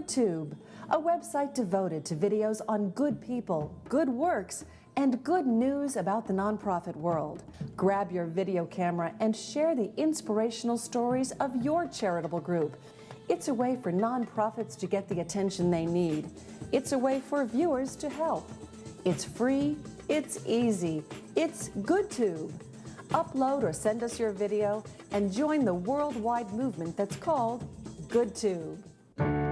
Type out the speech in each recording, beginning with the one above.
GoodTube, a website devoted to videos on good people, good works, and good news about the nonprofit world. Grab your video camera and share the inspirational stories of your charitable group. It's a way for nonprofits to get the attention they need. It's a way for viewers to help. It's free, it's easy, it's GoodTube. Upload or send us your video and join the worldwide movement that's called GoodTube.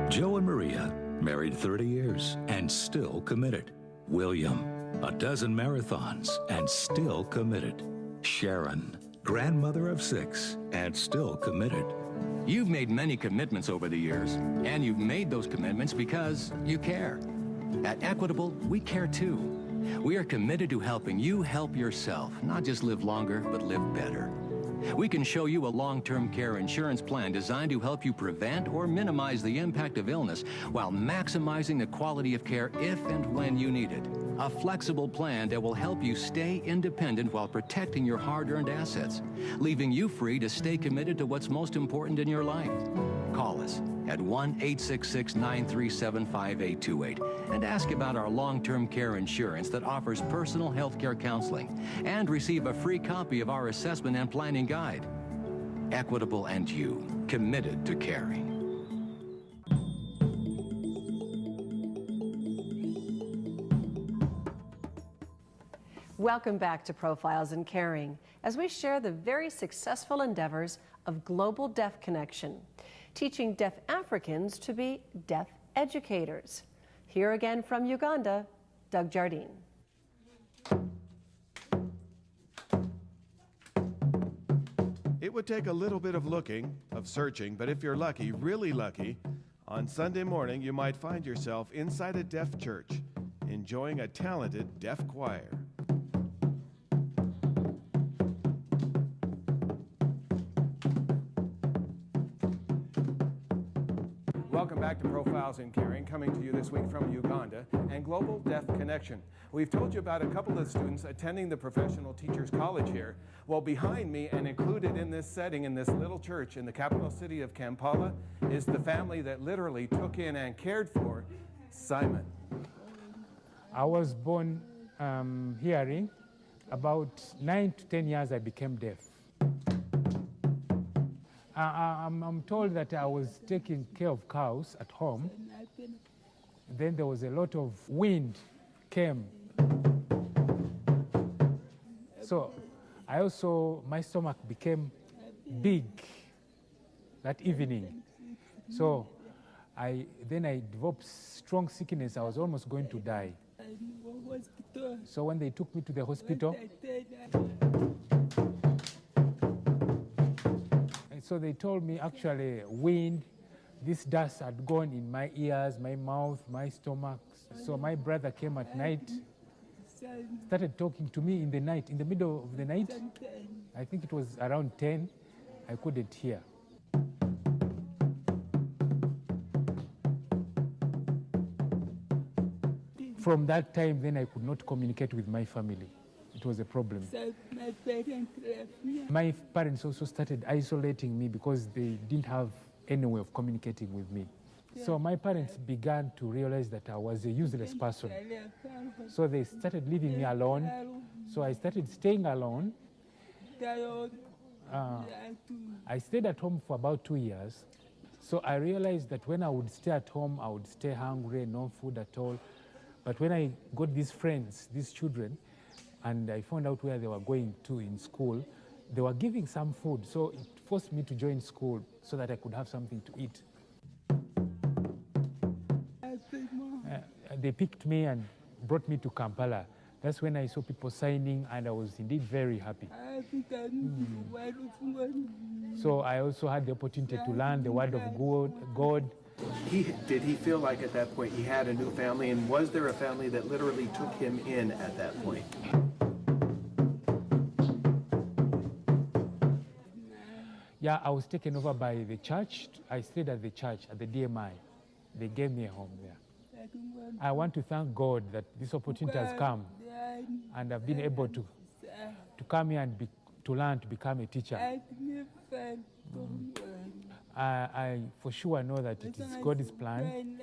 Joe and Maria, married 30 years and still committed. William, a dozen marathons and still committed. Sharon, grandmother of 6 and still committed. You've made many commitments over the years, and you've made those commitments because you care. At Equitable, we care too. We are committed to helping you help yourself, not just live longer, but live better. We can show you a long-term care insurance plan designed to help you prevent or minimize the impact of illness while maximizing the quality of care if and when you need it. A flexible plan that will help you stay independent while protecting your hard-earned assets, leaving you free to stay committed to what's most important in your life. Call us at 1-866-937-5828 and ask about our long-term care insurance that offers personal health care counseling, and receive a free copy of our assessment and planning guide. Equitable and you, committed to caring. Welcome back to Profiles in Caring, as we share the very successful endeavors of Global Deaf Connection, teaching deaf Africans to be deaf educators. Here again from Uganda, Doug Jardine. It would take a little bit of looking, of searching, but if you're lucky, really lucky, on Sunday morning you might find yourself inside a deaf church, enjoying a talented deaf choir. Welcome back to Profiles in Caring, coming to you this week from Uganda and Global Deaf Connection. We've told you about a couple of students attending the Professional Teachers College here. Well, behind me and included in this setting, in this little church in the capital city of Kampala, is the family that literally took in and cared for Simon. I was born hearing. About 9 to 10 years I became deaf. I'm told that I was taking care of cows at home. Then there was a lot of wind came. So my stomach became big that evening. So then I developed strong sickness. I was almost going to die. So when they took me to the hospital, so they told me actually wind, this dust had gone in my ears, my mouth, my stomach. So my brother came at night, started talking to me in the night, in the middle of the night. I think it was around 10, I couldn't hear. From that time, then I could not communicate with my family. It was a problem. So my parents left me. My parents also started isolating me because they didn't have any way of communicating with me. So my parents began to realize that I was a useless person. So they started leaving me alone. So I started staying alone. I stayed at home for about 2 years. So I realized that when I would stay at home, I would stay hungry, no food at all. But when I got these friends, these children, and I found out where they were going to in school, they were giving some food. So it forced me to join school so that I could have something to eat. They picked me and brought me to Kampala. That's when I saw people signing, and I was indeed very happy. So I also had the opportunity to learn the word of God. Did he feel like at that point he had a new family, and was there a family that literally took him in at that point? Yeah, I was taken over by the church. I stayed at the church, at the DMI. They gave me a home there. I want to thank God that this opportunity has come, and I've been able to come here and to learn to become a teacher. I for sure know that it is God's plan.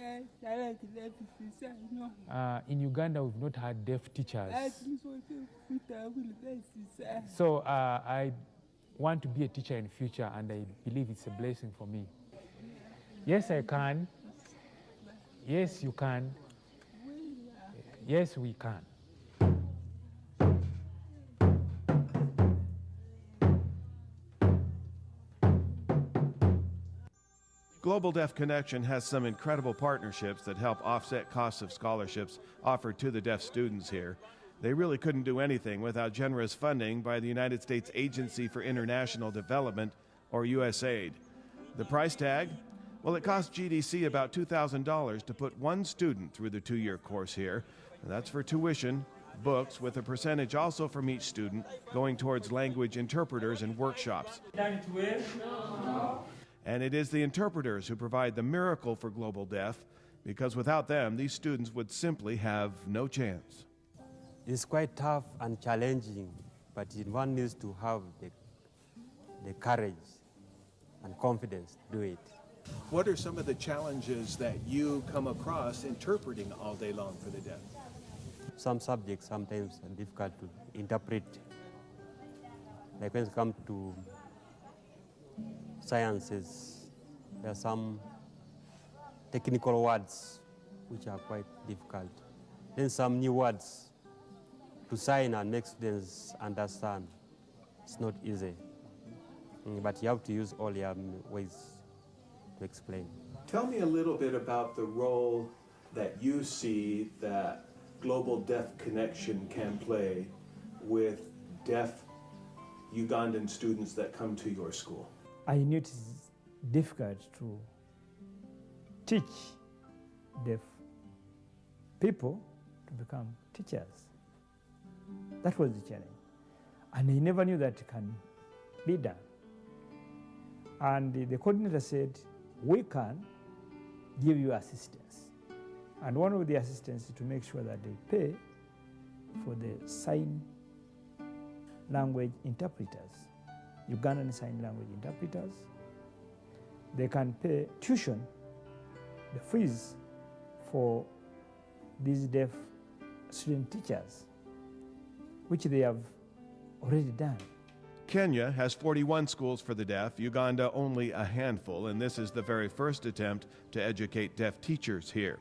In Uganda, we've not had deaf teachers. So I want to be a teacher in future, and I believe it's a blessing for me. Yes, I can. Yes, you can. Yes, we can. Global Deaf Connection has some incredible partnerships that help offset costs of scholarships offered to the deaf students here. They really couldn't do anything without generous funding by the United States Agency for International Development, or USAID. The price tag? Well, it costs GDC about $2,000 to put one student through the 2-year course here. That's for tuition, books, with a percentage also from each student going towards language interpreters and workshops. And it is the interpreters who provide the miracle for Global Deaf, because without them, these students would simply have no chance. It's quite tough and challenging, but one needs to have the courage and confidence to do it. What are some of the challenges that you come across interpreting all day long for the deaf? Some subjects sometimes are difficult to interpret. Like when it comes to sciences, there are some technical words which are quite difficult. Then some new words to sign and make students understand. It's not easy, but you have to use all your ways to explain. Tell me a little bit about the role that you see that Global Deaf Connection can play with deaf Ugandan students that come to your school. I knew it is difficult to teach deaf people to become teachers. That was the challenge. And I never knew that it can be done. And the coordinator said, we can give you assistance. And one of the assistance is to make sure that they pay for the sign language interpreters, Ugandan Sign Language interpreters. They can pay tuition, the fees for these deaf student teachers, which they have already done. Kenya has 41 schools for the deaf, Uganda only a handful, and this is the very first attempt to educate deaf teachers here.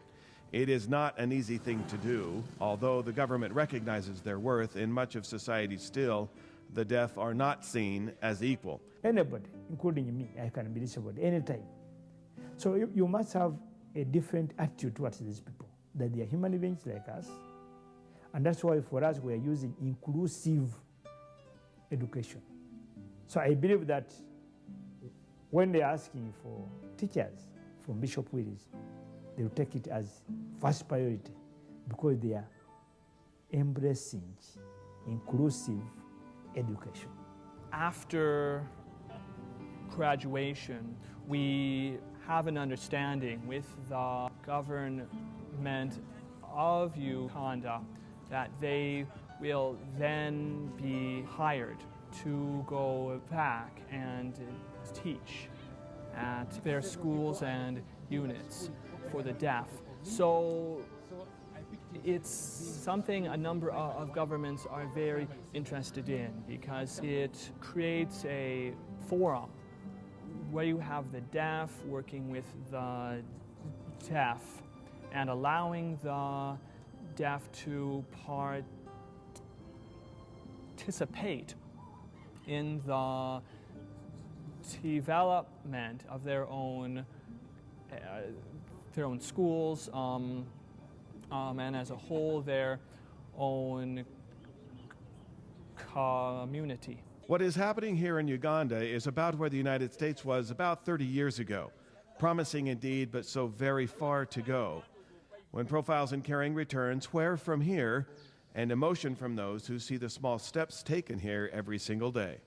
It is not an easy thing to do, although the government recognizes their worth. In much of society still, the deaf are not seen as equal. Anybody, including me, I can be disabled anytime. So you must have a different attitude towards these people, that they are human beings like us. And that's why for us, we are using inclusive education. So I believe that when they're asking for teachers from Bishop Willis, they will take it as first priority because they are embracing inclusive education. After graduation, we have an understanding with the government of Uganda that they will then be hired to go back and teach at their schools and units for the deaf. So it's something a number of governments are very interested in because it creates a forum where you have the deaf working with the deaf and allowing the deaf to participate in the development of their own schools and as a whole their own community. What is happening here in Uganda is about where the United States was about 30 years ago. Promising indeed, but so very far to go. When Profiles in Caring returns, where from here, and emotion from those who see the small steps taken here every single day.